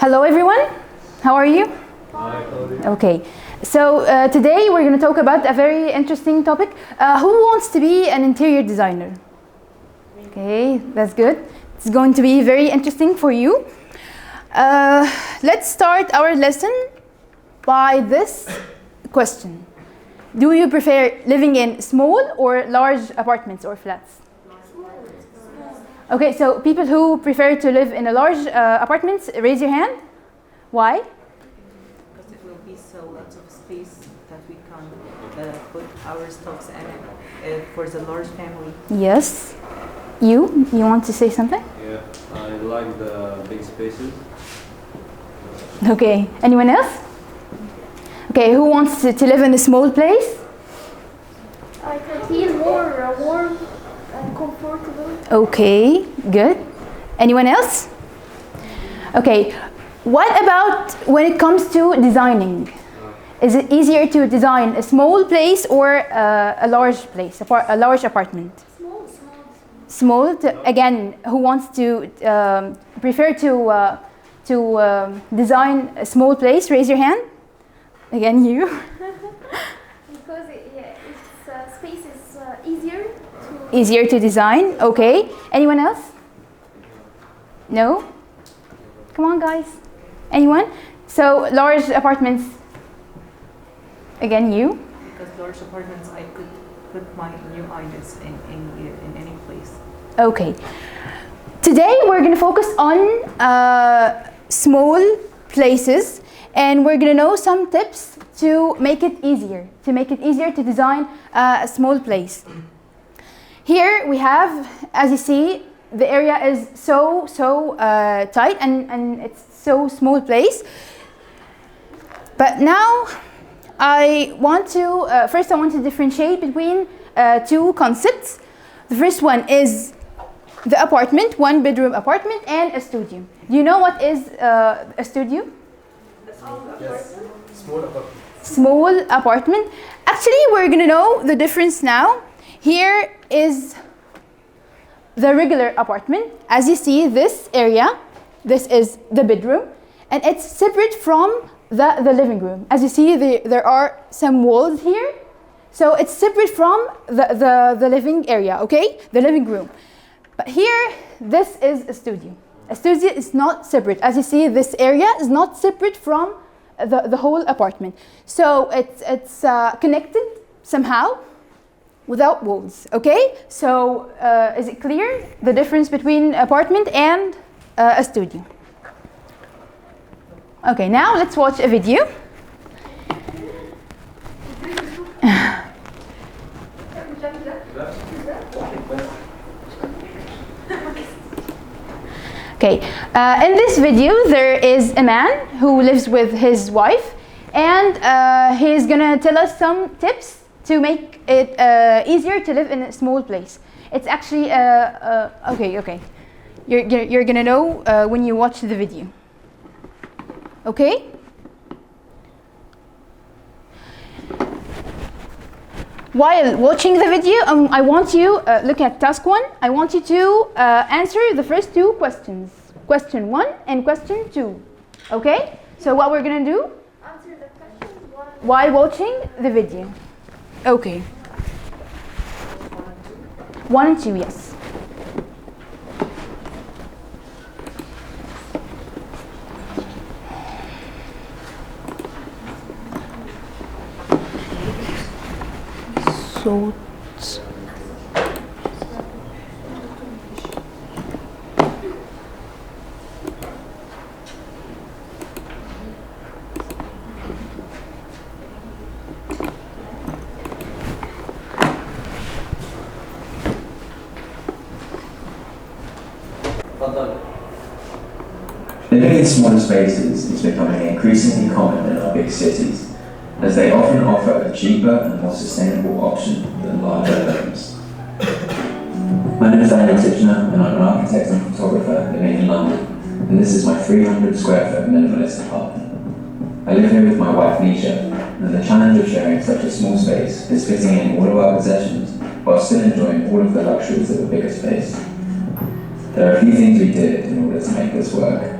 Hello everyone, how are you? Hi. Okay, so today we're going to talk about a very interesting topic. Who wants to be an interior designer? Okay, that's good. It's going to be very interesting for you. Let's start our lesson by this question. Do you prefer living in small or large apartments or flats? Okay, so people who prefer to live in a large apartments, raise your hand. Why? Because it will be so lots of space that we can put our stuffs in it for the large family. Yes. You want to say something? Yeah, I like the big spaces. Okay, anyone else? Okay, who wants to live in a small place? I can feel more warm and comfortable. Okay, good. Anyone else? Okay, what about when it comes to designing? Is it easier to design a small place or a large place, a large apartment? Small. Again, who wants to prefer to design a small place? Raise your hand. Again, you. Because its space is easier to... Easier to design, okay. Anyone else? No? Come on, guys. Anyone? So, large apartments. Again, you. Because large apartments, I could put my new ideas in any place. Okay. Today, we're going to focus on small places, and we're going to know some tips to make it easier to design a small place. Here we have, as you see, the area is so tight and it's so small place. But now I want to first differentiate between two concepts. The first one is the apartment, one bedroom apartment, and a studio. Do you know what is a studio? Yes. Small apartment. Small apartment. Actually, we're gonna know the difference now. Here is the regular apartment. As you see, this area, this is the bedroom, and it's separate from the living room. As you see, there are some walls here, so it's separate from the living area, okay? The living room. But here, this is a studio. A studio is not separate. As you see, this area is not separate from the whole apartment. So it's connected somehow without walls, okay? So is it clear, the difference between apartment and a studio? Okay, now let's watch a video. Okay, in this video there is a man who lives with his wife, and he's gonna tell us some tips to make it easier to live in a small place. It's actually okay. You're gonna know when you watch the video. Okay. While watching the video, I want you look at task 1. I want you to answer the first two questions. Question 1 and question 2. Okay? So what we're gonna do? Answer the question while watching the video. Okay. 1 and 2, yes. So living in smaller spaces is becoming increasingly common in our big cities, as they often offer a cheaper and more sustainable option than larger homes. My name is Daniel Titchener, and I'm an architect and photographer living in London, and this is my 300 square foot minimalist apartment. I live here with my wife Nisha, and the challenge of sharing such a small space is fitting in all of our possessions while still enjoying all of the luxuries of a bigger space. There are a few things we did in order to make this work.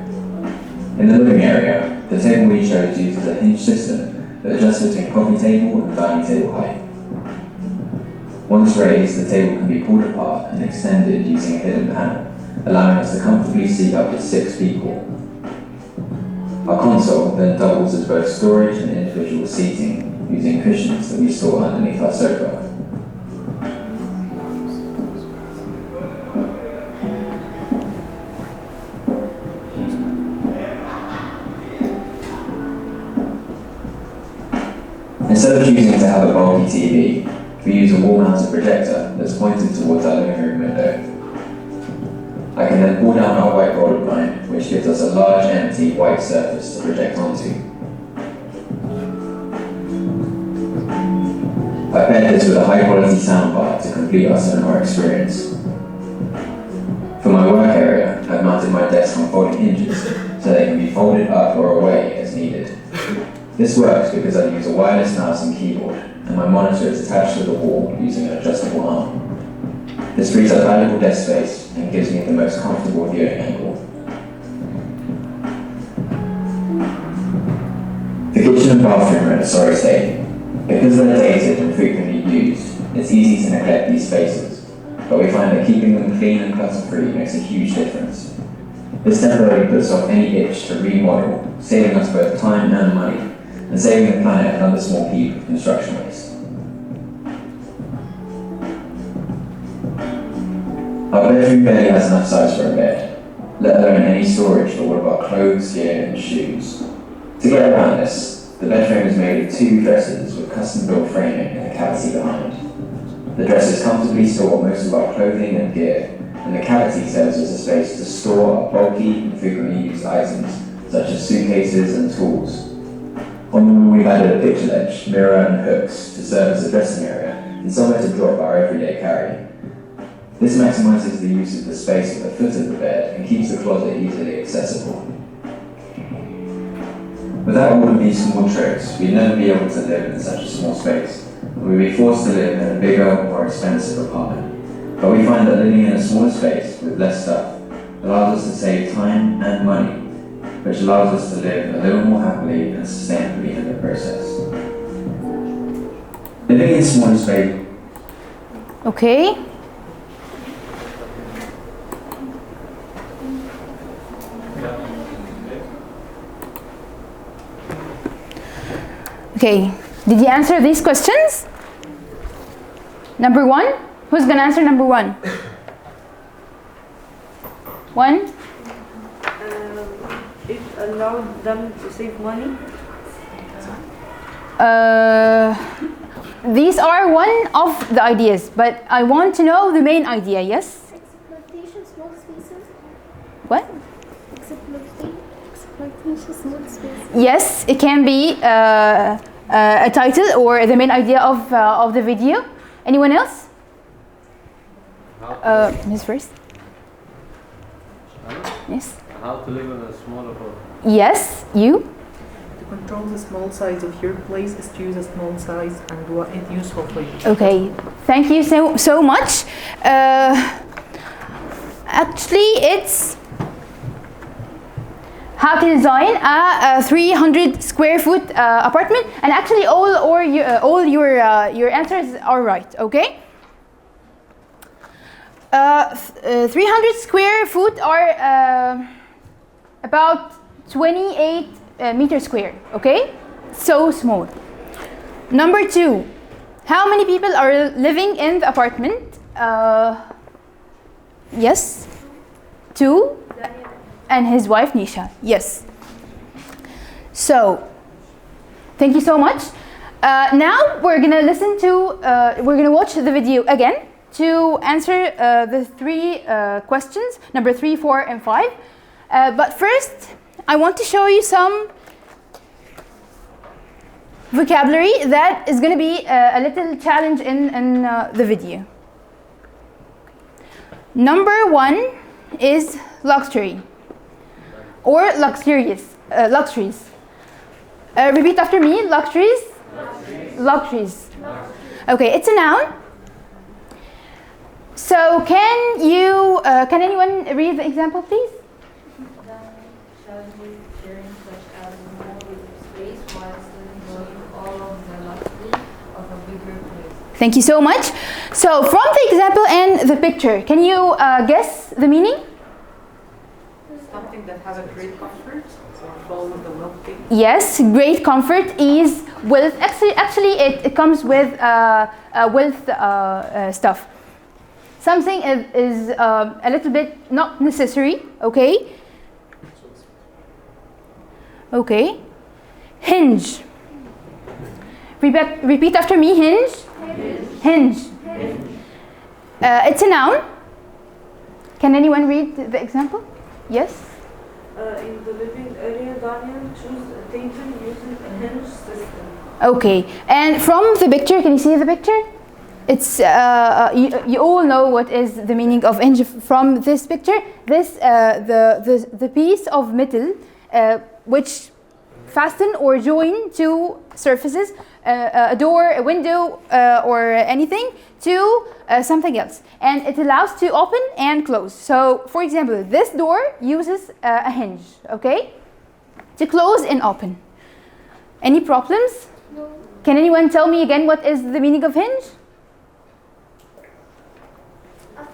In the living area, the table we chose uses a hinge system that adjusts between coffee table and dining table height. Once raised, the table can be pulled apart and extended using a hidden panel, allowing us to comfortably seat up to 6 people. Our console then doubles as both storage and individual seating using cushions that we store underneath our sofa. Instead of choosing to have a bulky TV, we use a wall-mounted projector that's pointed towards our living room window. I can then pull down our white border blind, which gives us a large, empty, white surface to project onto. I paired this with a high-quality soundbar to complete our cinema experience. For my work area, I've mounted my desk on folding hinges so they can be folded up or away as needed. This works because I use a wireless mouse and keyboard, and my monitor is attached to the wall using an adjustable arm. This frees up valuable desk space and gives me the most comfortable viewing angle. The kitchen and bathroom are in a sorry state. Because they're dated and frequently used, it's easy to neglect these spaces, but we find that keeping them clean and clutter-free makes a huge difference. This temporarily puts off any itch to remodel, saving us both time and money, and saving the planet another small heap of construction waste. Our bedroom barely has enough size for a bed, let alone any storage for all of our clothes, gear, and shoes. To get around this, the bed frame is made of 2 dressers with custom-built framing in the cavity behind. The dressers comfortably store most of our clothing and gear, and the cavity serves as a space to store our bulky and frequently used items, such as suitcases and tools. On the wall we've added a picture ledge, mirror and hooks to serve as a dressing area and somewhere to drop our everyday carry. This maximises the use of the space at the foot of the bed and keeps the closet easily accessible. Without all of these small tricks, we'd never be able to live in such a small space, and we'd be forced to live in a bigger, more expensive apartment. But we find that living in a smaller space with less stuff allows us to save time and money, which allows us to live a little more happily and sustainably in the process. Living in smaller space. Okay. Okay, did you answer these questions? Number 1? Who's gonna answer number 1? 1? It allowed them to save money. These are one of the ideas, but I want to know the main idea, yes? Exploitation, small spaces. What? Exploitation, small spaces. Yes, it can be a title or the main idea of the video. Anyone else? Miss first. Yes. How to live in a smaller apartment? Yes, you. To control the small size of your place is to use a small size and what is useful for you. Okay, thank you so much. Actually, it's how to design a 300 square foot apartment, and actually all your answers are right. Okay. 300 square foot are about 28 meters square. Okay, so small. Number 2, how many people are living in the apartment? Yes, 2, and his wife Nisha. Yes. So, thank you so much. Now we're gonna listen to, we're gonna watch the video again to answer the 3 questions, number 3, 4, and 5. But first, I want to show you some vocabulary that is going to be a little challenge in the video. Number 1 is luxury or luxurious, luxuries. Repeat after me, luxuries. Luxuries. Okay, it's a noun. So can anyone read the example, please? sharing such as more space while still enjoying all of the luxury of a bigger place. Thank you so much. So from the example and the picture, can you guess the meaning? Something that has a great comfort or fall with the wealthy. Yes, great comfort, ease, wealth. Actually, it comes with wealth stuff. Something is a little bit not necessary. Okay. Okay. Hinge. Repeat after me. Hinge. Hinge. It's a noun. Can anyone read the example? Yes. In the living area, Daniel chose a table using a hinge system. Okay. And from the picture, can you see the picture? It's you all know what is the meaning of hinge from this picture. This the piece of metal which fasten or join two surfaces, a door, a window, or anything, to something else, and it allows to open and close. So, for example, this door uses a hinge, okay, to close and open. Any problems? No. Can anyone tell me again what is the meaning of hinge? A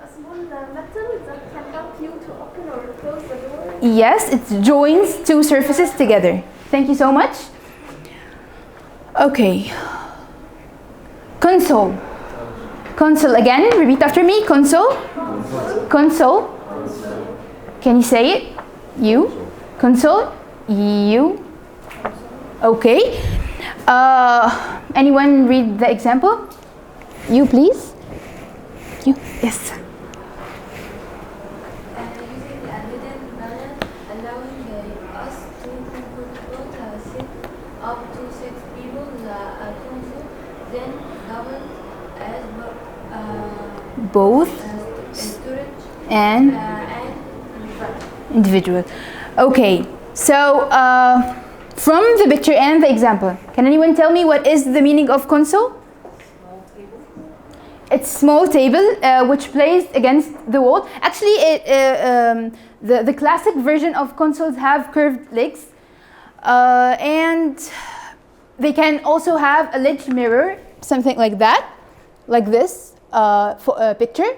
small metal that can help you to open or close the door. Yes, it joins two surfaces together. Thank you so much. Okay. Console. Console again. Repeat after me. Console. Console. Can you say it? You. Console. You. Okay. Anyone read the example? You, please. You. Yes. Using a hidden panel, allowing us to comfortable sit up to 6 people at console, then doubled as Both storage and and individual. Okay. So from the picture and the example, can anyone tell me what is the meaning of console? Small table. It's small table which placed against the wall. Actually, the classic version of consoles have curved legs, and they can also have a ledge mirror, something like that, like this picture.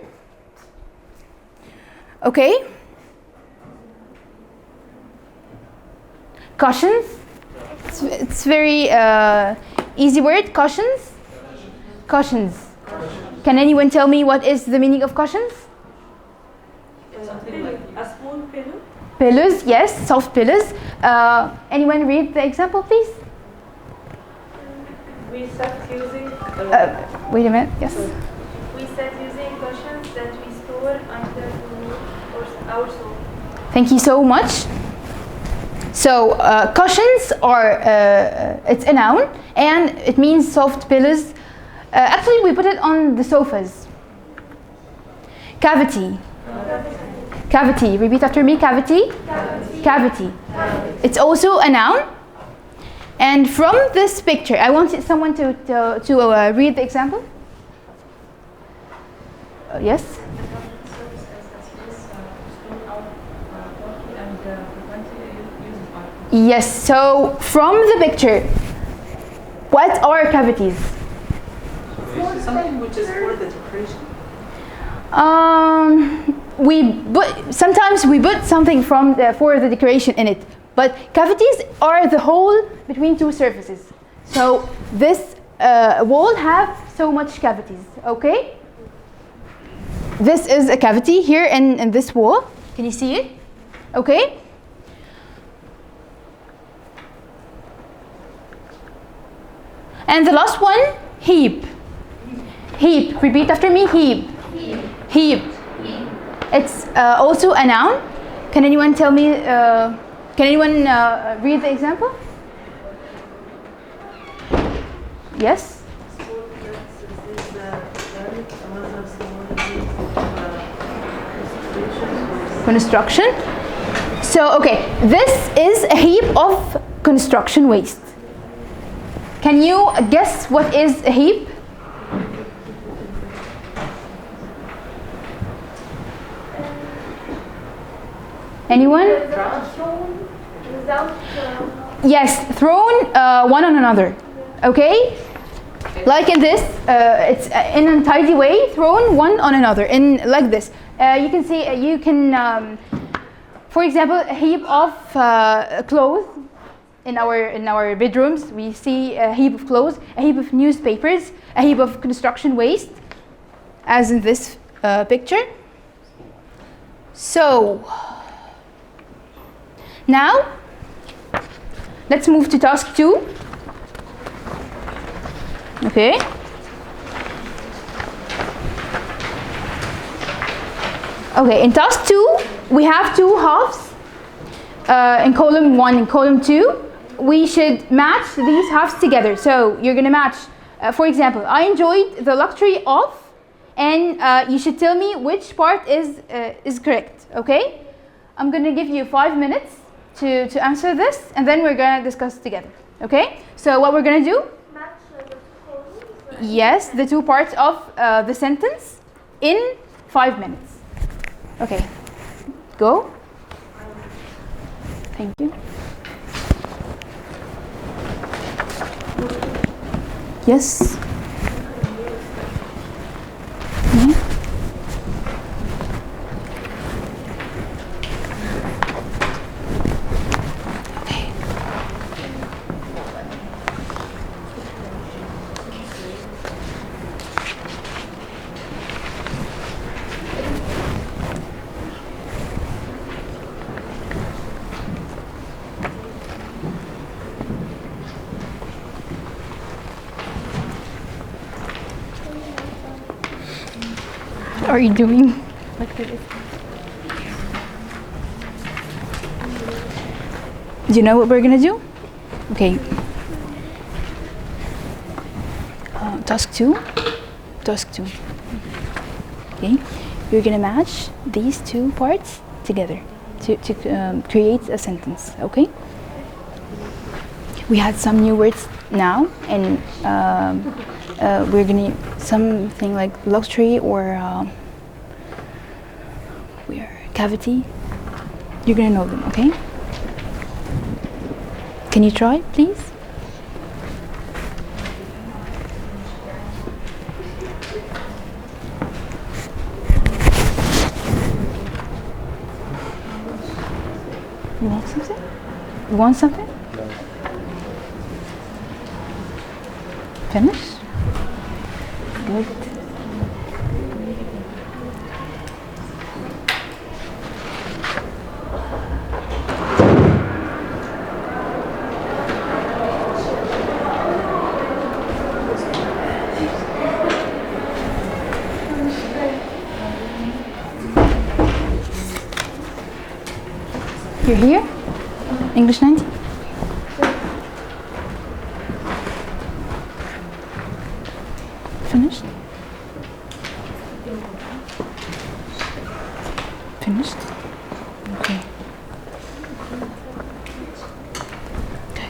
Okay. Cushions. It's very easy word. Cushions. Cushions. Can anyone tell me what is the meaning of cushions? Something like A small pillow. Pillows, yes, soft pillows. Anyone read the example, please? We sat using Wait a minute, yes. we sat using cushions that we store under our soul. Thank you so much. So, cushions are, it's a noun, and it means soft pillows. Actually, we put it on the sofas. Cavity. Cavity. Repeat after me. Cavity. Cavity. It's also a noun. And from this picture, I want someone to read the example. Yes. Yes. So from the picture, what are cavities? something which is for the decoration. Sometimes we put something for the decoration in it, but cavities are the hole between two surfaces. So this wall have so much cavities. Okay. This is a cavity here in this wall. Can you see it? Okay. And the last one, heap. Heap. Repeat after me. Heap. Heap. It's also a noun. Can anyone tell me? Can anyone read the example? Yes. Construction. So, okay, this is a heap of construction waste. Can you guess what is a heap? Anyone? without. Yes, thrown one on another. Okay? Like in this, it's in an untidy way, thrown one on another, in like this. You can see, for example, a heap of clothes in our bedrooms. We see a heap of clothes, a heap of newspapers, a heap of construction waste, as in this picture. So now let's move to task 2. Okay. Okay, in task 2, we have 2 halves in column 1 and column 2. We should match these halves together. So you're gonna match, for example, I enjoyed the luxury of, and you should tell me which part is correct, okay? I'm gonna give you 5 minutes to answer this, and then we're gonna discuss together, okay? So what we're gonna do? Match the columns. Yes, the 2 parts of the sentence in 5 minutes. Okay, go. Thank you. Yes. Mhm. Okay. What are you doing? Do you know what we're gonna do? Okay. Task 2. Task 2. Okay. You're gonna match these 2 parts together to create a sentence. Okay. We had some new words now, and we're gonna something like luxury or cavity. You're gonna know them, okay? Can you try, please? You want something? You want something? Finish? Good. You're here? English 90? Finished? Finished? Okay. Okay.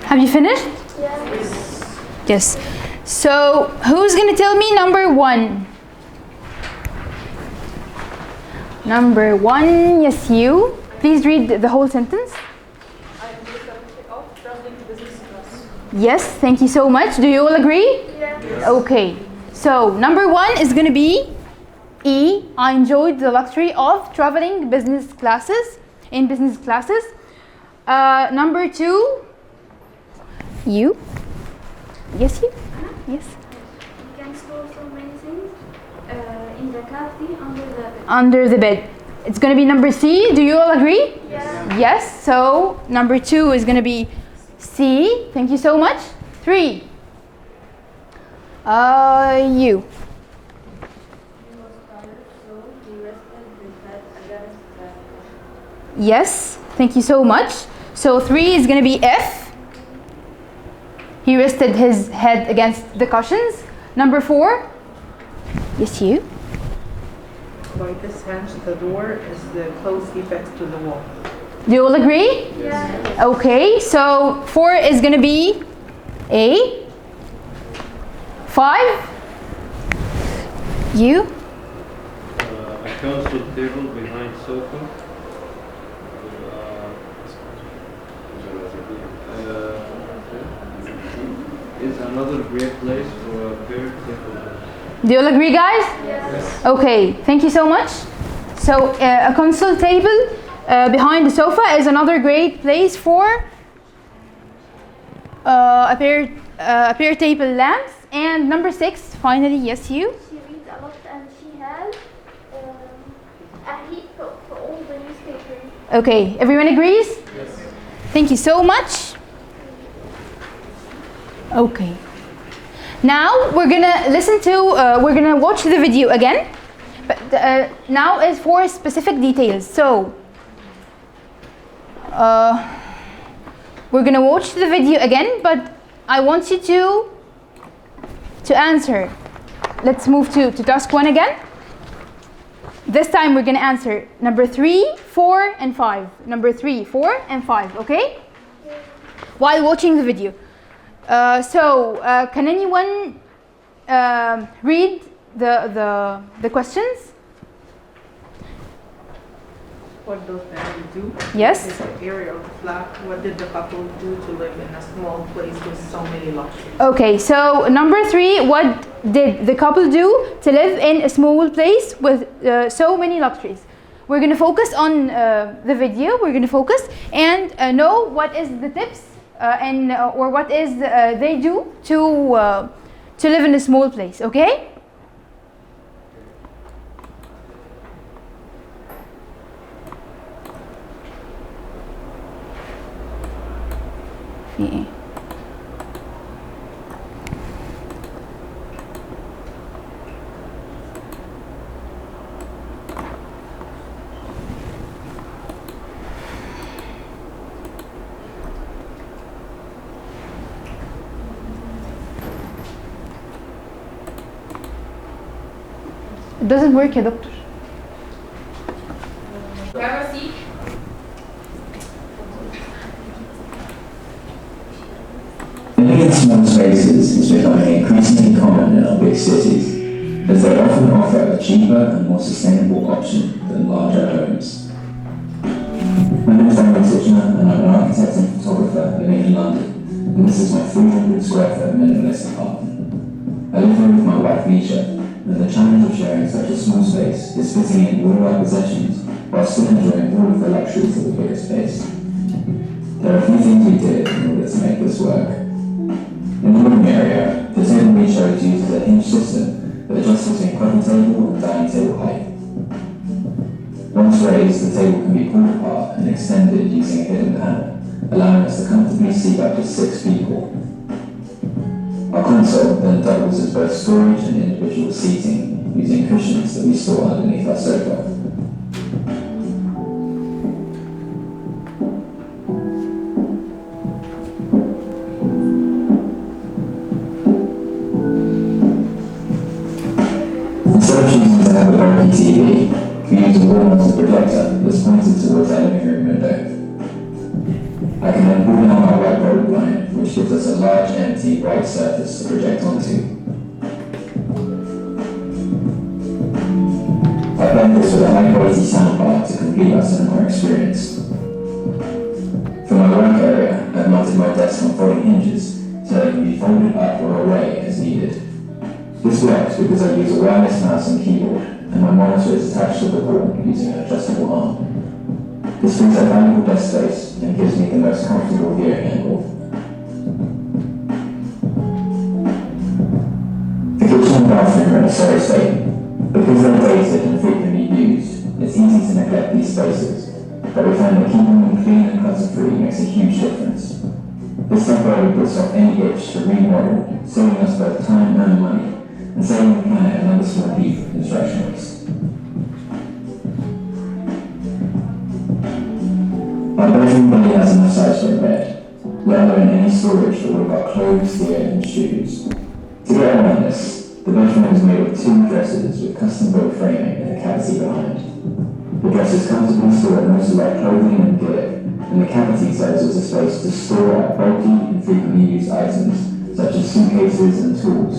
Have you finished? Yes. Yes. So, who's going to tell me number 1? Number 1, yes, you. Please read the whole sentence. I am of traveling business class. Yes, thank you so much. Do you all agree? Yes. Okay. So, number 1 is going to be E. I enjoyed the luxury of traveling business classes, in business classes. Number 2, you. Yes, you. Yes. You can store so many things in the cavity under the bed. Under the bed. It's going to be number C. Do you all agree? Yes. Yes. So number 2 is going to be C. Thank you so much. 3. You. Yes. Thank you so much. So 3 is going to be F. He rested his head against the cushions. Number 4. Yes, you. By this hinge, the door is closely fixed to the wall. Do you all agree? Yeah. Okay, so 4 is gonna be A. 5. You? A console table behind sofa. Is another great place for a pair table. Do you all agree, guys? Yes. Okay, thank you so much. So a console table behind the sofa is another great place for a pair table lamps. And number 6, finally, yes, you. She reads a lot and she has a heap for all the newspapers. Okay, everyone agrees? Yes. Thank you so much. Okay. Now we're gonna we're gonna watch the video again, but now is for specific details. So we're gonna watch the video again, but I want you to answer. Let's move to task 1 again. This time we're gonna answer number 3, 4, and 5. Number 3, 4, and 5. Okay? While watching the video. Can anyone read the questions? What does family do? Yes. Is the area of the flat. What did the couple do to live in a small place with so many luxuries? Okay, so number 3, what did the couple do to live in a small place with so many luxuries? We're gonna focus on the video. We're gonna focus and know what is the tips or what is they do to live in a small place. Okay. Yeah. It doesn't work يا دكتور. Living in small spaces is becoming increasingly common in our big cities, as they often offer a cheaper and more sustainable option than larger homes. My name is Daniel Titchener, and I'm an architect and photographer living in London, and this is my 300 square foot minimalist apartment. I live here with my wife Misha, and the challenge of sharing such a small space is fitting in all of our possessions while still enjoying all of the luxuries of the bigger space. There are a few things we did in order to make this work. In the living area, the table we chose uses a hinge system that adjusts between coffee table and dining table height. Once raised, the table can be pulled apart and extended using a hidden panel, allowing us to comfortably seat up to 6 people. Our console then doubles as both storage and individual seating, using cushions that we store underneath our sofa. Instead of choosing to have a bulky TV, we use a wall-mounted projector that's pointed towards our living room window. I can then pull down our whiteboard blind, which gives us a large, empty, white surface to project onto. I blend this with a high-quality soundbar to complete our cinema experience. For my work area, I've mounted my desk on folding hinges so that it can be folded up or away as needed. This works because I use a wireless mouse and keyboard, and my monitor is attached to the wall using an adjustable arm. This frees up valuable desk space and gives me the most comfortable viewing angle. The kitchen and bathroom are in a sorry state. Because they're dated and frequently used, it's easy to neglect these spaces, but we found that keeping them clean and clutter-free makes a huge difference. This temporarily puts off any itch to remodel, saving us both time and money, and saving the planet another small heap of construction waste. Our bedroom barely has enough size for a bed, let alone any storage for all of our clothes, gear, and shoes. To get around this, the bedroom is made of 2 dressers with custom-built framing and a cavity behind. The dresses comfortably store most of their clothing and gear, and the cavity serves as a space to store bulky and frequently used items, such as suitcases and tools.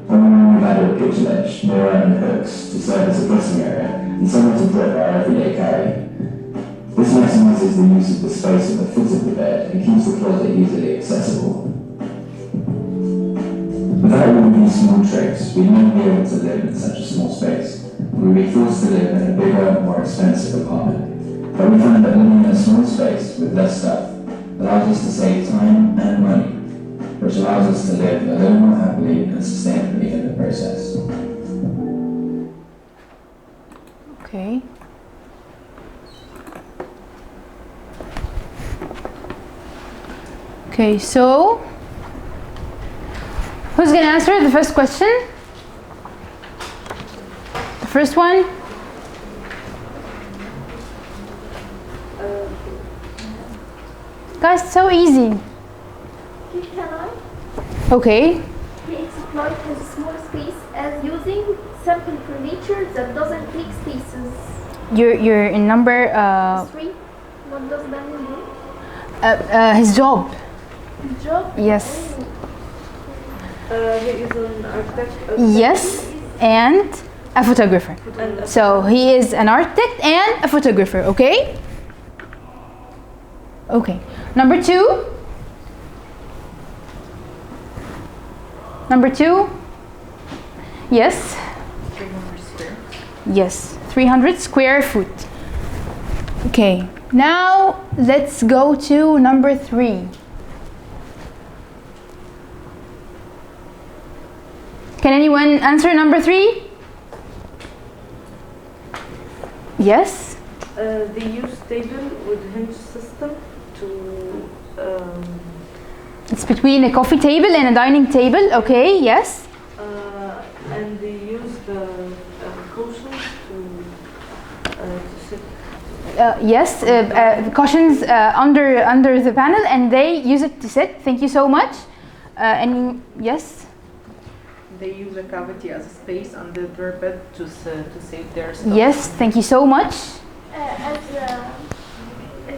On the wall, we've added a picture ledge, mirror and hooks to serve as a dressing area and somewhere to put our everyday carry. This maximises the use of the space at the foot of the bed and keeps the closet easily accessible. Without all of these small tricks, we'd never be able to live in such a small space. We would be forced to live in a bigger, more expensive apartment. But we found that living in a small space with less stuff allows us to save time and money, which allows us to live a little more happily and sustainably in the process. Okay. Okay, so who's gonna answer the first question? The first one? Guys, so easy. Can I? Okay. He exploits his small space as using simple furniture that doesn't take spaces. You're in number 3. What does that mean? his job. Job? Yes. He is an architect. Yes, and a photographer. So he is an architect and a photographer, okay? Okay. Number 2. Number 2. Yes. 300 square. Yes, 300 square foot. Okay. Now let's go to number 3. Can anyone answer number 3? Yes. They use table with hinge system to It's between a coffee table and a dining table. Okay, yes. and they use the cushions to sit. Yes, cushions under the panel, and they use it to sit. Thank you so much. And yes. They use a cavity as a space under their bed to save their stuff. Yes, thank you so much. As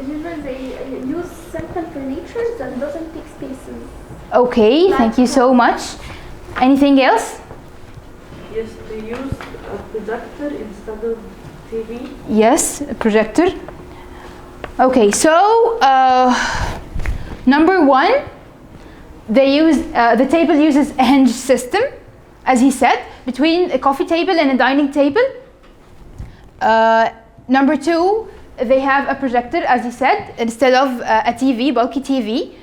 usual, they use simple furniture that doesn't take spaces. Okay, thank you so much. Anything else? Yes, they use a projector instead of TV. Yes, a projector. Okay, so number 1, they use the table uses a hinge system, as he said, between a coffee table and a dining table. Number 2, they have a projector, as he said, instead of a TV, bulky TV.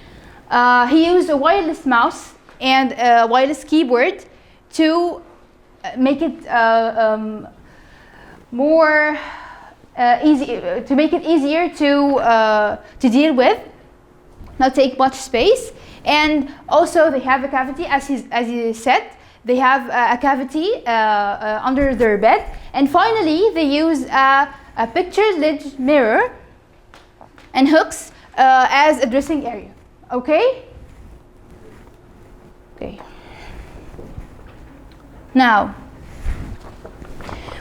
He used a wireless mouse and a wireless keyboard to make it more easy, to make it easier to deal with, not take much space. And also they have a cavity, as he said, they have a cavity under their bed. And finally, they use a picture ledge mirror and hooks as a dressing area. Okay? Okay. Now,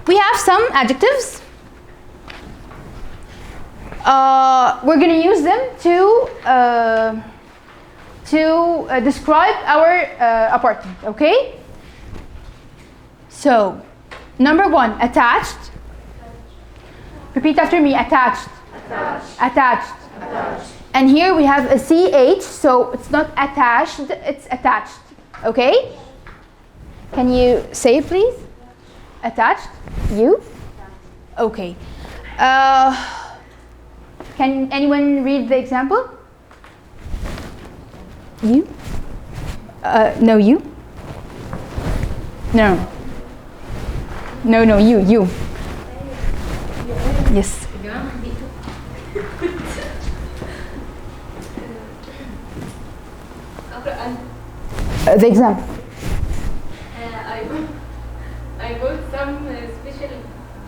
we have some adjectives. We're going to use them to describe our apartment, okay? So, number 1, attached. Repeat after me, attached. Attached. Attached. Attached. And here we have a CH, so it's not attached, it's attached, okay? Can you say it, please? Attached? You? Okay. Can anyone read the example? You? No, you? No. No, you. Yes. The example. I bought some special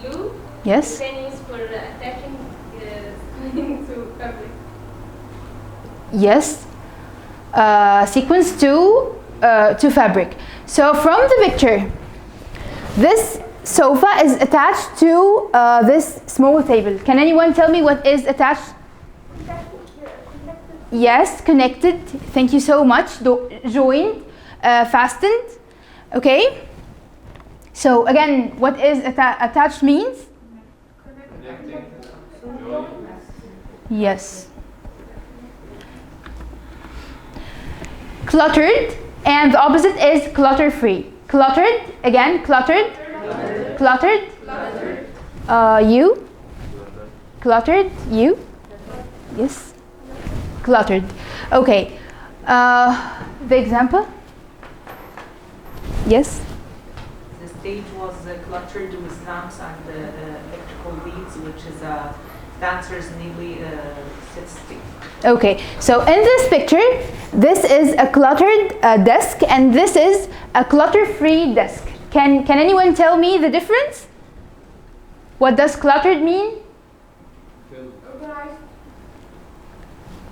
glue. Yes. You can use for attaching to fabric. Yes. Sequence to fabric. So from the picture, this sofa is attached to this small table. Can anyone tell me what is attached? Yes, connected. Thank you so much. Joined, fastened. Okay. So again, what is attached means? Yes. Cluttered, and the opposite is clutter-free. Cluttered, again, cluttered. Cluttered. You. Cluttered. You. Yes. Cluttered. Okay. The example. Yes. The stage was cluttered with lamps and electrical leads, which is dancers nearly sit. Okay, so in this picture, this is a cluttered desk, and this is a clutter-free desk. Can anyone tell me the difference? What does cluttered mean?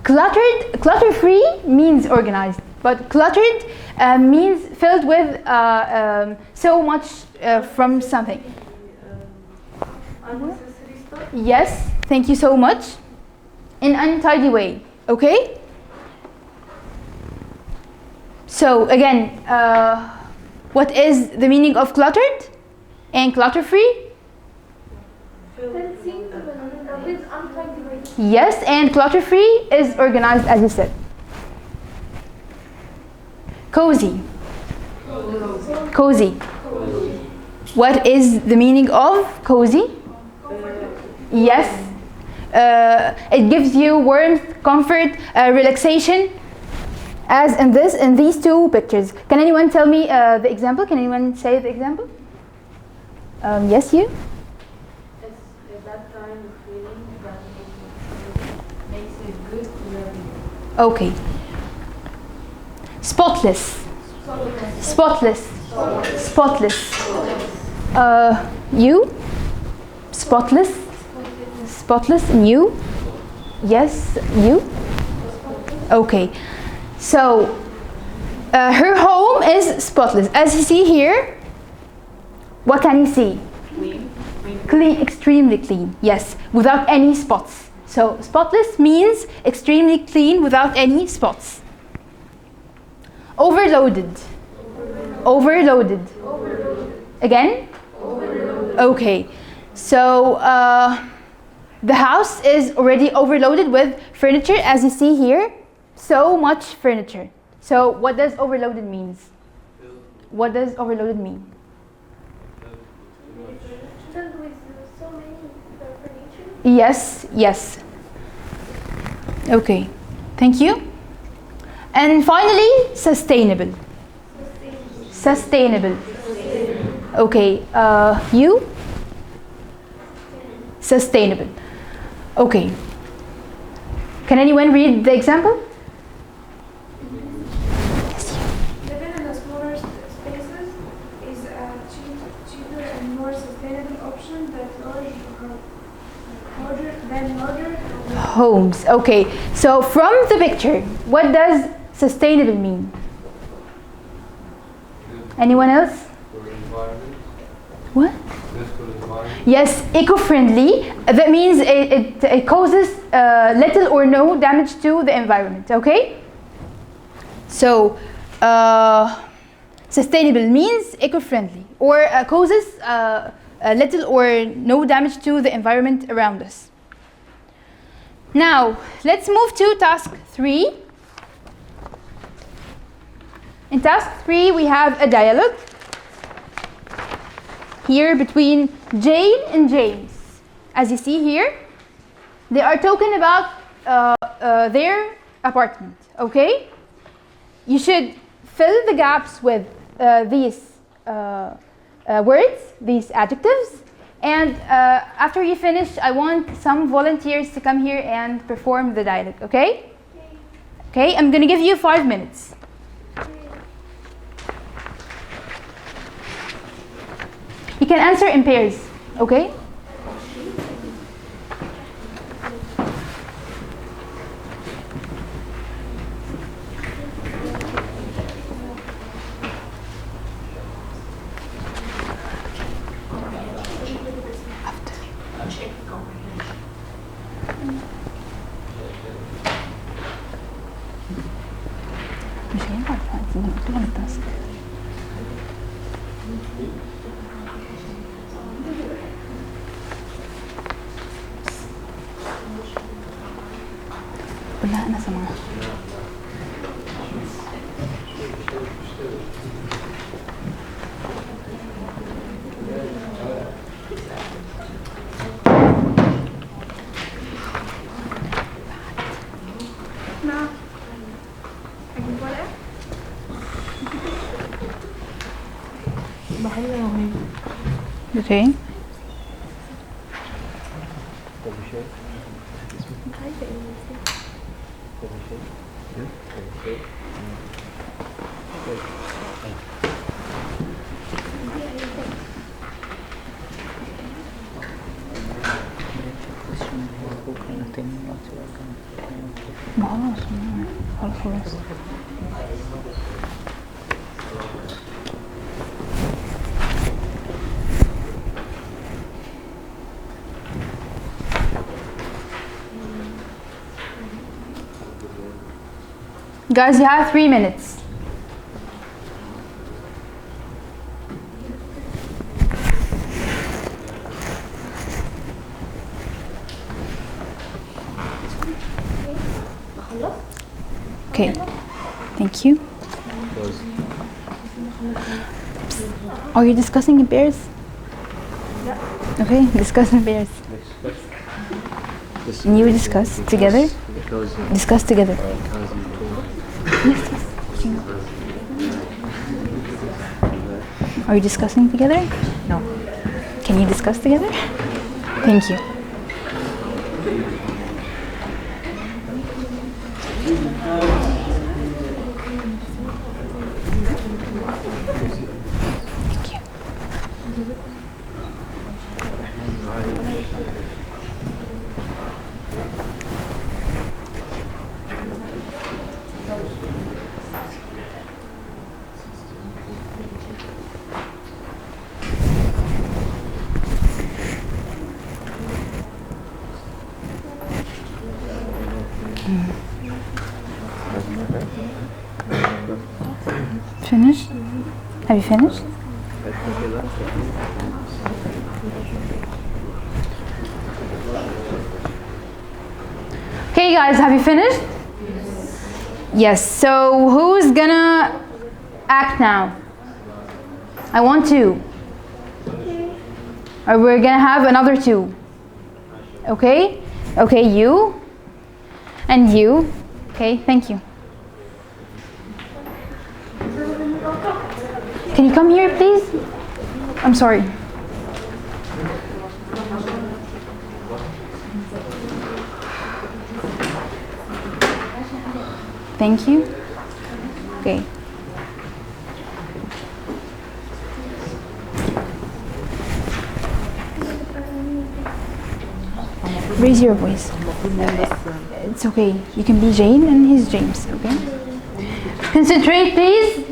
Clutter-free means organized, but cluttered means filled with so much from something. Unnecessary stuff. Yes, thank you so much. In untidy way, okay? So again, what is the meaning of cluttered and clutter-free? Yes, and clutter-free is organized, as you said. Cozy. Cozy. What is the meaning of cozy? Yes. It gives you warmth, comfort, relaxation, as in these two pictures. Can anyone tell me the example? Can anyone say the example? Yes, you? It's that kind of feeling that makes it good to learn. Okay. Spotless. Spotless. Spotless. You? Spotless. Spotless. You? Yes, you? Okay. So, her home is spotless. As you see here, what can you see? Clean, extremely clean. Yes, without any spots. So, spotless means extremely clean without any spots. Overloaded. Overloaded. Again? Okay. So, the house is already overloaded with furniture, as you see here. So much furniture. So what does overloaded means? What does overloaded mean? Filled with so many furniture. Yes, yes. Okay, thank you. And finally, sustainable. Sustainable. Okay, you? Sustainable. Okay. Can anyone read the example? Living in the smaller spaces is a cheaper and more sustainable option than larger Homes. Okay. So from the picture, what does sustainable mean? Anyone else? For environment. What? Yes, for environment. Yes, eco-friendly. That means it causes little or no damage to the environment. Okay. So sustainable means eco-friendly or causes little or no damage to the environment around us. Now let's move to task 3. In task 3 we have a dialogue here between Jane and James. As you see here, they are talking about their apartment. Okay, you should fill the gaps with these words, these adjectives, and after you finish, I want some volunteers to come here and perform the dialogue. Okay? Okay, I'm gonna give you 5 minutes. You can answer in pairs, okay? مش هينفع انت قلت لها التاسك. قول لها انا سامعاها. نعم. أجيب ورقة؟ Okay. خلاص. Guys, you have 3 minutes. Okay, thank you. Are you discussing in pairs? Okay, discuss in pairs. And you discuss together? Discuss together. Yes. Are you discussing together? No. Can you discuss together? Thank you. Thank you. Finished? Have you finished? Okay guys, have you finished? Yes, so who's gonna act now? I want 2. Or we're gonna have another 2. Okay? Okay, you. And you. Okay, thank you. Can you come here, please? I'm sorry. Thank you. Okay. Raise your voice. It's okay. You can be Jane and he's James, okay? Concentrate, please.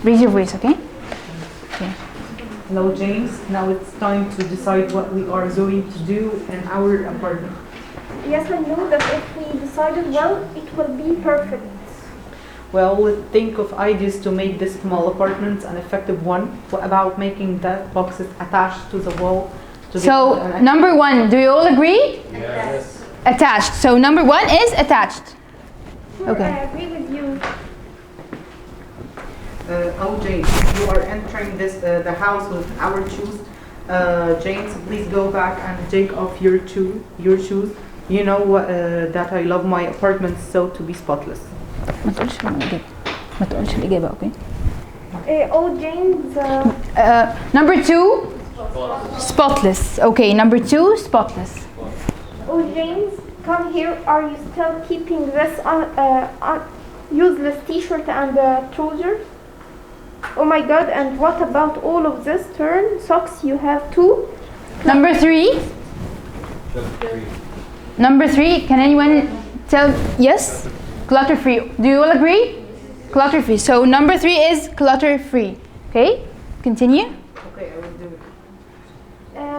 Raise your voice, okay? Okay. Hello, James. Now it's time to decide what we are going to do in our apartment. Yes, I know that if we decided well, it will be perfect. Well, let's think of ideas to make this small apartment an effective one. What about making that boxes attached to the wall? So, number 1, do you all agree? Yes. Attached. So, number 1 is attached. Okay. I agree with you. James, you are entering the house with our shoes. James, please go back and take off your shoes. You know that I love my apartment so to be spotless. ما تقولش الإجابة. Okay. James. Number 2, spotless. Okay, number 2, spotless. James, come here. Are you still keeping this useless T-shirt and trousers? Oh my God! And what about all of this torn socks you have too? Number 3. Number 3. Can anyone tell? Yes. Clutter free. Do you all agree? Clutter free. So number 3 is clutter free. Okay. Continue. Okay, I will do it.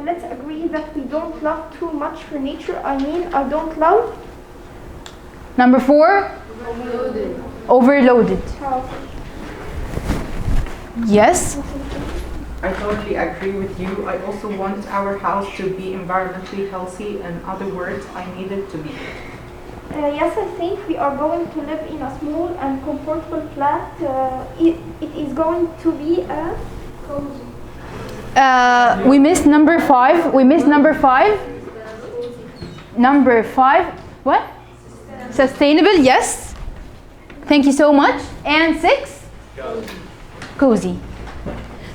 Let's agree that we don't love too much furniture. I don't love. Number 4. overloaded. Yes. I totally agree with you. I also want our house to be environmentally healthy. In other words, I need it to be. Yes, I think we are going to live in a small and comfortable flat. It is going to be a cozy. We missed number 5. We missed number 5. Number 5. What? Sustainable. Yes. Thank you so much. And 6. Cozy.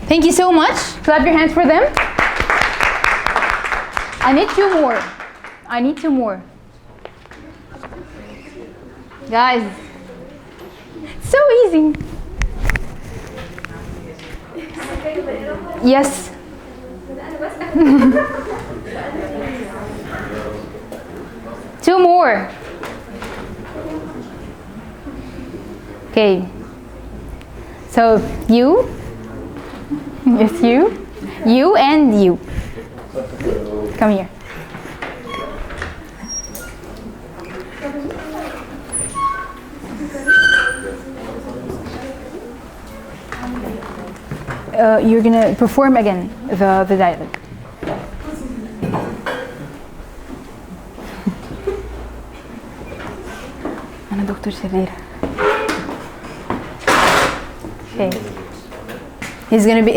Thank you so much. Clap your hands for them. I need 2 more. I need 2 more. Guys, so easy. Yes. Two more. Okay. So you. Yes, you. You and you. Come here. You're gonna perform again the dialogue. أنا دكتور شريرة. Okay. He's gonna be.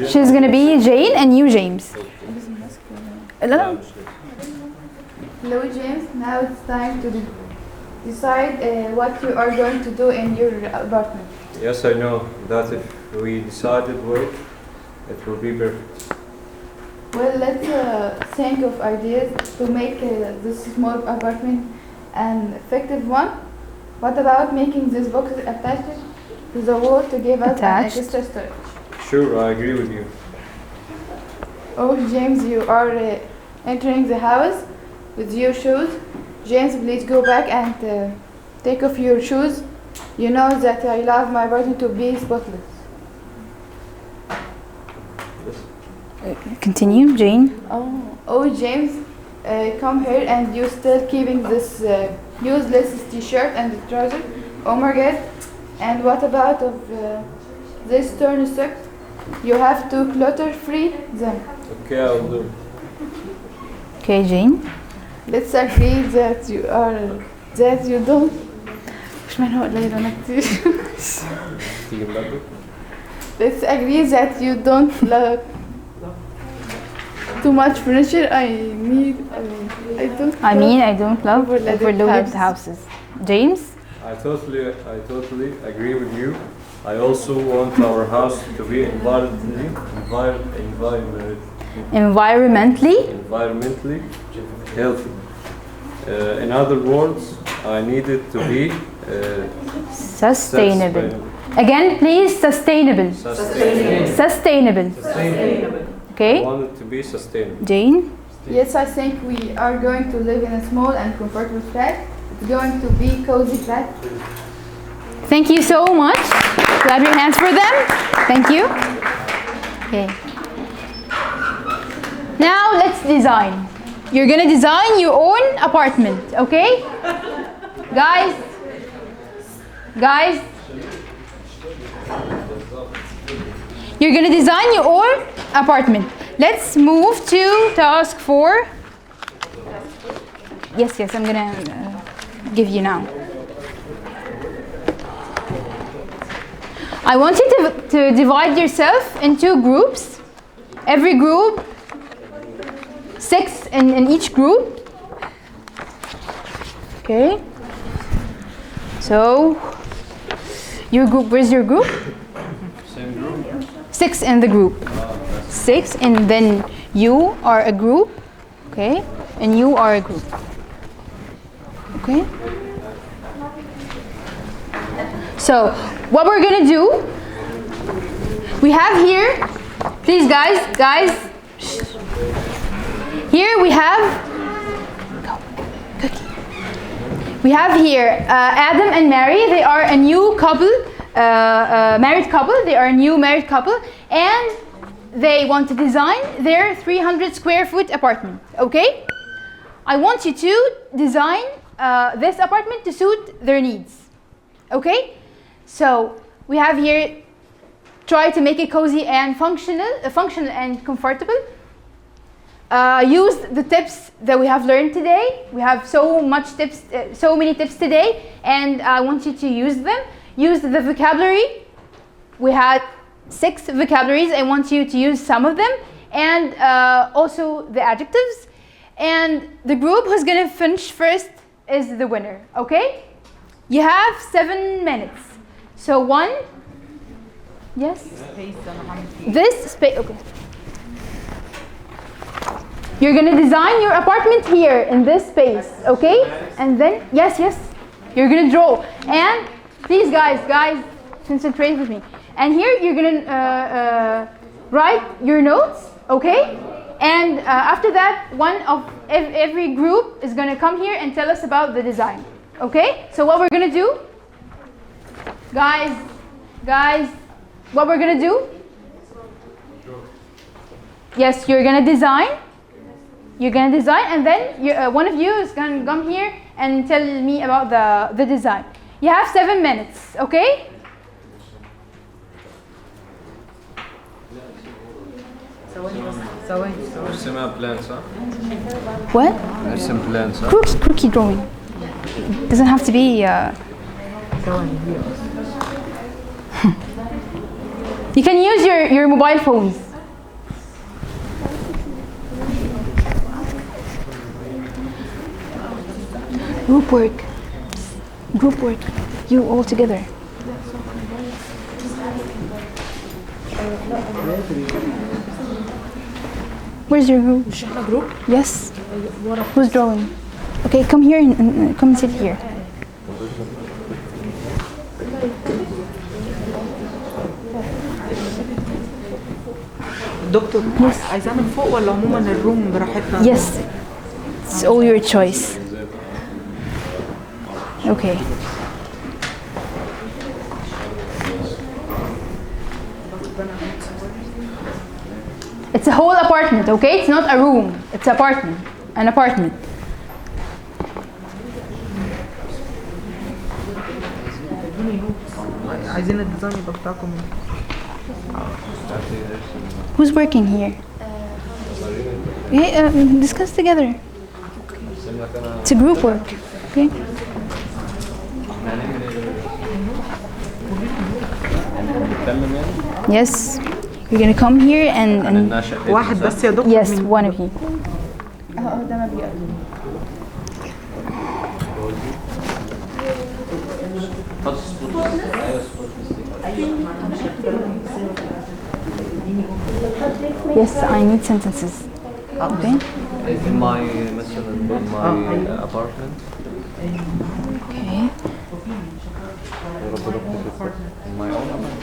She's gonna be Jane and you James. Hello. Hello James. Now it's time to decide what you are going to do in your apartment. Yes, I know that if we decided well, it will be perfect. Well, let's think of ideas to make this small apartment an effective one. What about making this box attached to the wall to give us an extra storage? Sure, I agree with you. Oh, James, you are entering the house with your shoes. James, please go back and take off your shoes. You know that I love my apartment to be spotless. Continue, Jane. Oh, James, come here, and you still keeping this useless t-shirt and trouser? Oh my God! And what about of this torn socks? You have to clutter-free them. Okay, I'll do. Okay, Jane. Let's agree that you don't. مش معنى هو قليل أنا كتير. Let's agree that you don't love too much furniture. I don't love overloaded houses. James? I totally agree with you. I also want our house to be environmentally healthy. In other words, I need it to be sustainable. Again, please, sustainable. Sustainable. Okay. I want it to be sustainable. Jane? Yes, I think we are going to live in a small and comfortable flat. It's going to be cozy flat. Thank you so much. Clap your hands for them. Thank you. Okay. Now let's design. You're gonna design your own apartment, okay? Guys. You're gonna design your own apartment. Let's move to task 4. Yes, I'm gonna give you now. I want you to divide yourself into groups. Every group, 6 in each group. Okay. So, your group, where's your group? Same group? 6 in the group. 6, and then you are a group, okay? And you are a group. Okay? So, what we're gonna do, we have here, please guys, here we have, we have here Adam and Mary. They are a new couple, married couple. They are a new married couple, and they want to design their 300 square foot apartment, okay? I want you to design this apartment to suit their needs, Okay, so we have here, try to make it cozy and functional and comfortable. Use the tips that we have learned today. We have so many tips today, and I want you to use them. Use the vocabulary. We had 6 vocabularies. I want you to use some of them, and also the adjectives. And the group who's gonna finish first is the winner. Okay? You have 7 minutes. So 1. Yes. This space. Okay. You're gonna design your apartment here in this space, okay? And then yes, you're gonna draw. And please, guys, concentrate with me. And here you're gonna write your notes, okay? And after that, one of every group is gonna come here and tell us about the design, okay? So what we're gonna do, guys, what we're gonna do? Yes, you're gonna design. And then one of you is going to come here and tell me about the design. You have 7 minutes, okay? نرسمها بلان صح؟ What? نرسم بلان صح؟ Crookie drawing. Doesn't have to be. You can use your mobile phones. Group work. You all together. Where's your group? Yes. Who's drawing? Okay, come here and come and sit here. دكتور عايزاه من فوق ولا عموما الروم براحتنا؟ Yes. It's all your choice. Okay. It's a whole apartment, okay? It's not a room. It's apartment. An apartment. عايزين الديزاين يبقى بتاعكم. Who's working here? Okay, discuss together. It's a group work. Okay. Yes. You're gonna come here and واحد بس يا دكتور. yes, one of you. Yes, I need sentences. Okay. In my apartment. Okay. In my own apartment.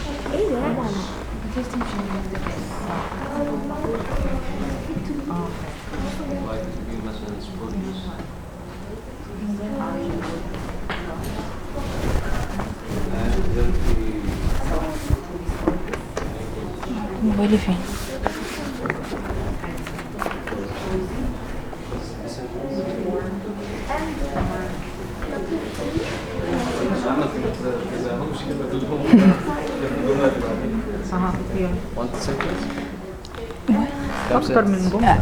موبايلي فين؟ أكتر من جملة.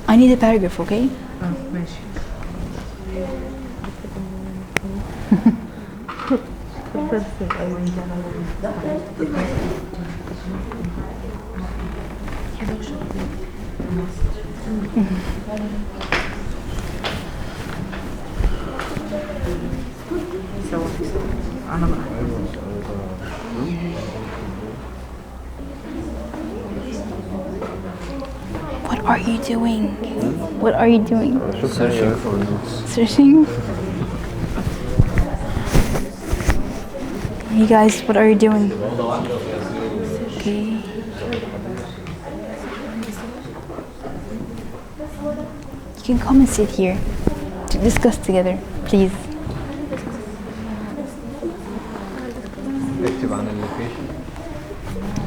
I need a paragraph, okay? ماشي. أنا بقى. What are you doing? What are you doing? Searching for notes. Searching? Hey guys, what are you doing? Okay. You can come and sit here to discuss together, please. اكتب عن اللوكيشن.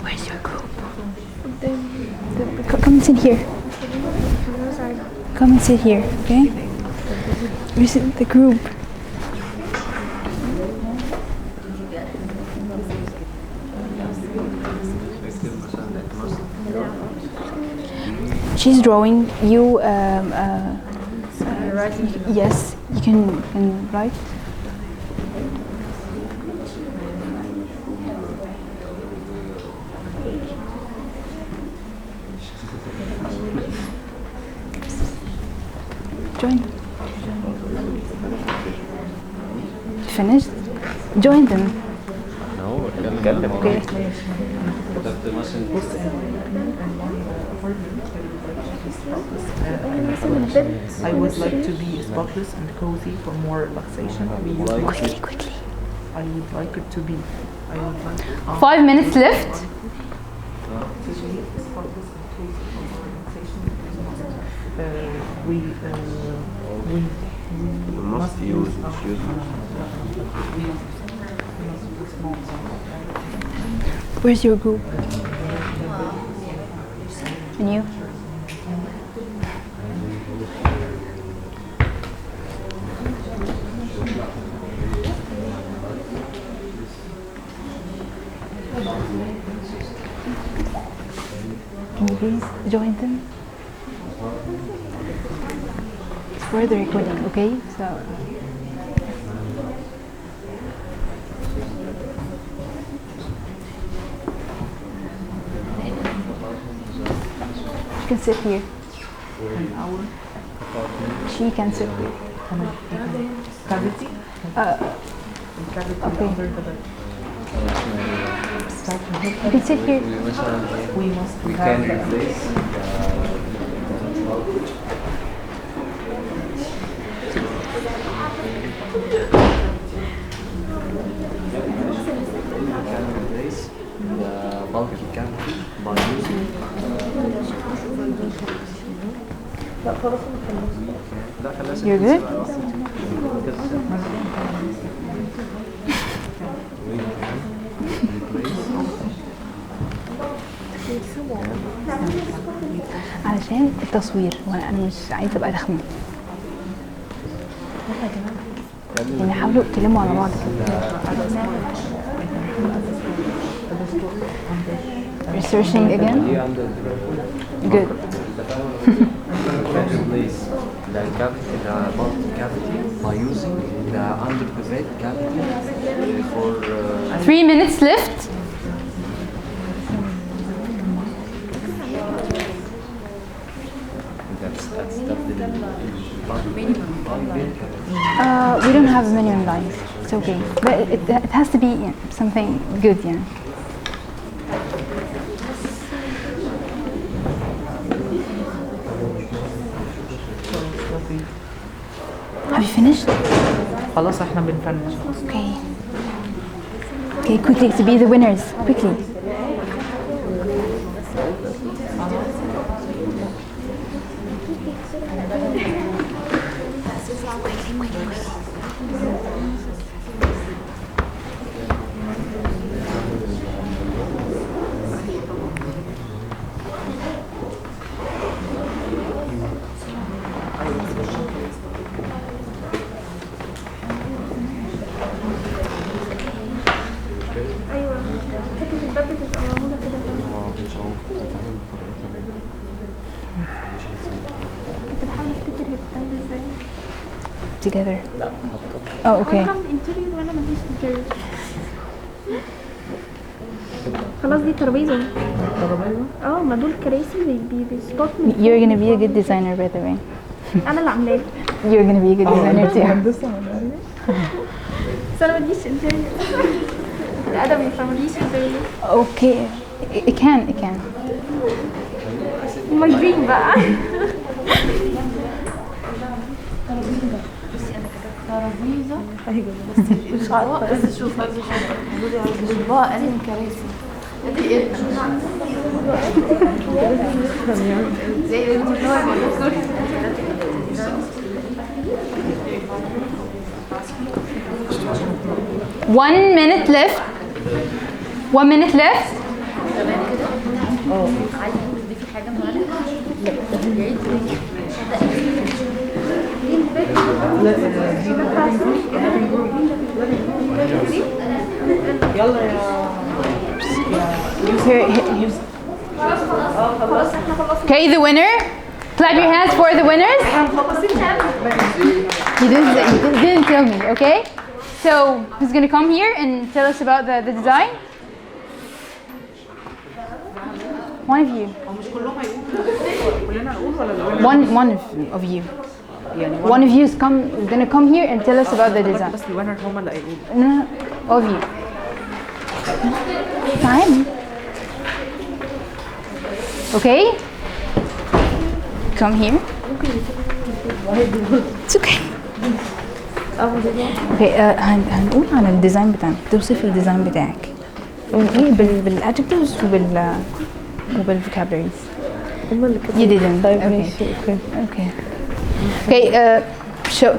Where's your group? Come and sit here. Come and sit here, okay? Where's the group? she's drawing, you yes, you can write. Join. Finished? Join them. No, اتكلم. Okay. I would like to be spotless and cozy for more relaxation. Quickly. I would like it to be. I would like 5 minutes left. to be spotless and cozy for more relaxation. We must use Where's your group? And you? Can you please join them? We're the recording, okay? So. She can sit here. She can sit here. cavity. Cavity Okay. under the bed. You can sit here. We must We have can replace the bulky cavity by using You're good? علشان التصوير وانا مش عايزه ابقى رخمه. يعني حاولوا تلموا على بعض Researching again? Good. replace the cavity, the bulky cavity by using the under the bed cavity for 3 minutes left. that's the We don't have a minimum lines. It's okay. But it has to be something good, yeah. Have you finished? خلاص احنا بنفنش. Okay. Okay, quickly to be the winners. Quickly. ايوه فكره الباب بتبقى معموله كده كنت بحاول افتكر هي بتتعمل ازاي. Together. Oh, okay. انا بعمل انتريور وانا ماليش انتريور. خلاص دي ترابيزه. ما دول كراسي بيسبوت. You're gonna be a good designer, by the way. انا اللي عاملاه. You're gonna be a good designer too. بس انا ماليش انتريور. الادبي فماليش انتريور. Okay. It can. ماي دريم بقى. ترابيزه مش عارفه بس شوف اطباق قلم كراسي زي One minute left. 1 minute left. يلا يا Here, خلاص Okay, the winner. Clap your hands for the winners. You didn't tell me, okay? So who's gonna come here and tell us about the design? One of you. One of you. One of you is gonna come here and tell us about the design. No, all of you. Time. Okay. Come here. It's okay. Okay, هنقول على الديزاين بتاعك، توصف الديزاين بتاعك. ايه بالادجectives وبالفوكابلريز. You didn't. Okay. Show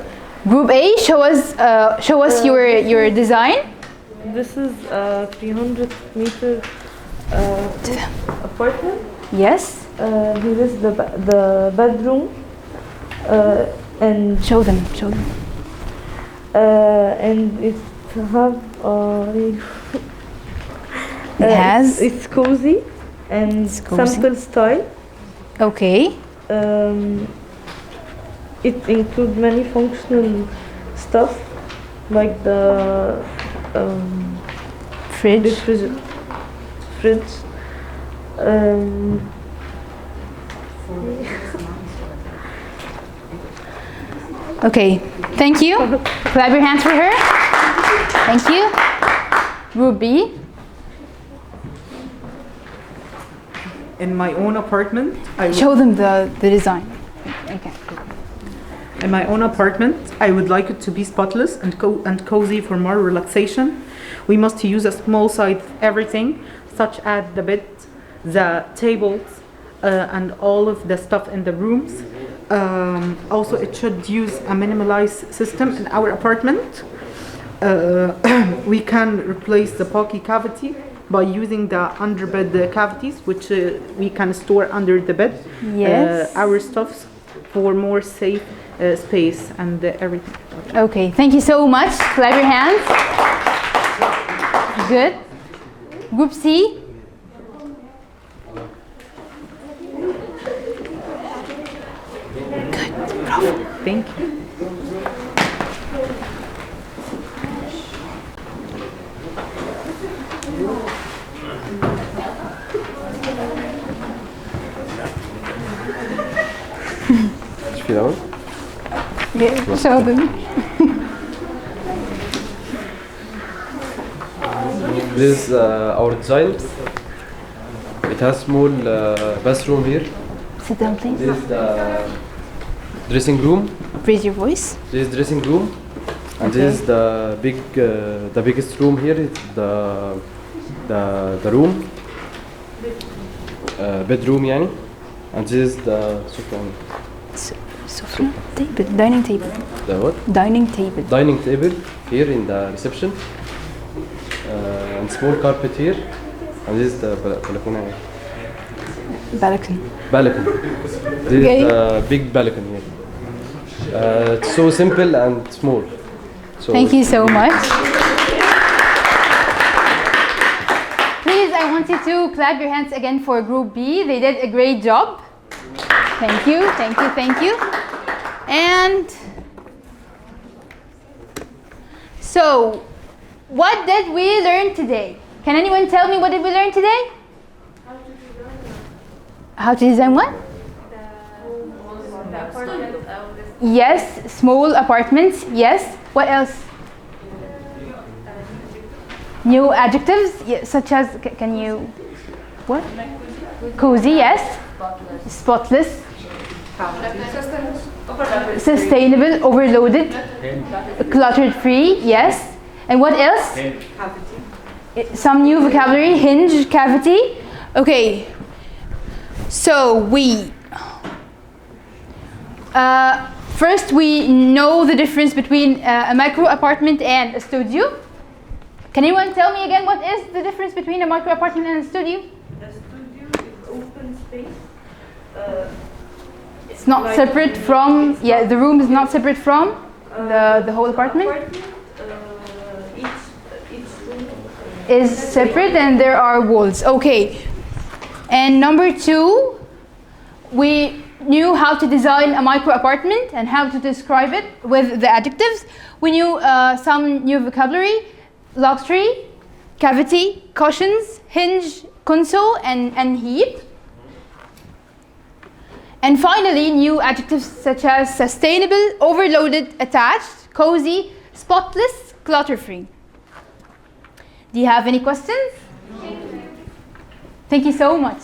Group A. Show us your design. This is a 300-meter apartment. Yes. Here is the bedroom, and Show them. and it have It has. it's cozy and simple style. Okay. It includes many functional stuff like the Fridge. Fridge. Okay. Thank you. Clap your hands for her. Thank you. Group B. In my own apartment, Show them the design. Okay. In my own apartment, I would like it to be spotless and cozy for more relaxation. We must use a small side of everything, such as the bed, the tables, and all of the stuff in the rooms. Also, it should use a minimalized system in our apartment. We can replace the bulky cavity by using the underbed cavities, which we can store under the bed. Yes. Our stuffs for more safe space and everything. Okay. Thank you so much. Clap your hands. Good. Group C. Thank you. Show them. This is our design. It has small bathroom here. Sit down, please. This is the dressing room. Raise your voice. This is dressing room, and this is the biggest room here. It's the room, bedroom يعني. And this is the sofa. Sofa table. Dining table. The what? Dining table. Dining table here in the reception. And small carpet here. And this is the balcony. Balcony. Balcony. This is the big balcony here. It's so simple and small. So Thank you so much. Please, I want you to clap your hands again for Group B. They did a great job. Thank you. And so, what did we learn today? Can anyone tell me what did we learn today? How to design what? Yes, small apartments. Yes. What else? New adjectives, such as, can you, what? Cozy, yes. Spotless. Sustainable, overloaded. Cluttered free, yes. And what else? Some new vocabulary, hinge, cavity. Okay. So first we know the difference between a micro apartment and a studio. Can anyone tell me again what is the difference between a micro apartment and a studio? The studio is open space. It's not like separate from, the room is not separate from the whole apartment. Each room is separate and there are walls. Okay. And number 2, We knew how to design a micro apartment and how to describe it with the adjectives. We knew some new vocabulary: luxury, cavity, cushions, hinge, console, and heap. And finally, new adjectives such as sustainable, overloaded, attached, cozy, spotless, clutter-free. Do you have any questions? Thank you so much.